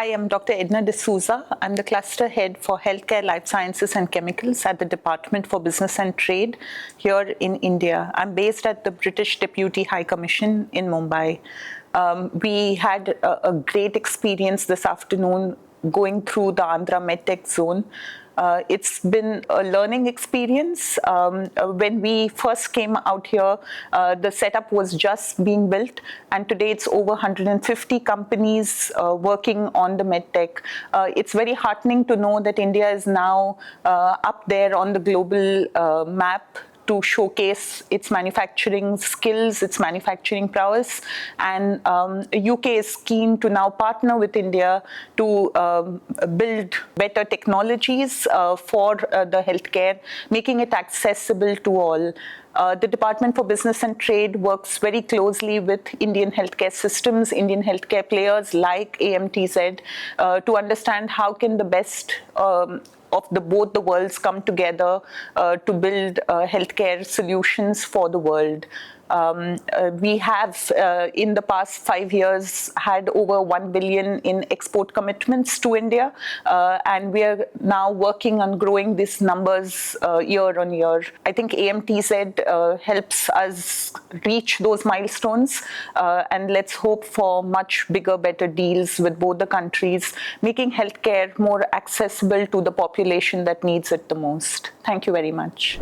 Hi, I'm Dr. Edna D'Souza. I'm the cluster head for healthcare, life sciences and chemicals at the Department for Business and Trade here in India. I'm based at the British Deputy High Commission in Mumbai. We had a great experience this afternoon going through the Andhra MedTech Zone. It's been a learning experience. When we first came out here, the setup was just being built, and today it's over 150 companies working on the medtech. It's very heartening to know that India is now up there on the global map to showcase its manufacturing skills, its manufacturing prowess. And UK is keen to now partner with India to build better technologies for the healthcare, making it accessible to all. The Department for Business and Trade works very closely with Indian healthcare systems, Indian healthcare players like Amtz to understand how can the best of both the worlds come together to build healthcare solutions for the world. We have, in the past 5 years, had over 1 billion in export commitments to India, and we are now working on growing these numbers year on year. I think Amtz helps us reach those milestones, and let's hope for much bigger, better deals with both the countries, making healthcare more accessible to the population that needs it the most. Thank you very much.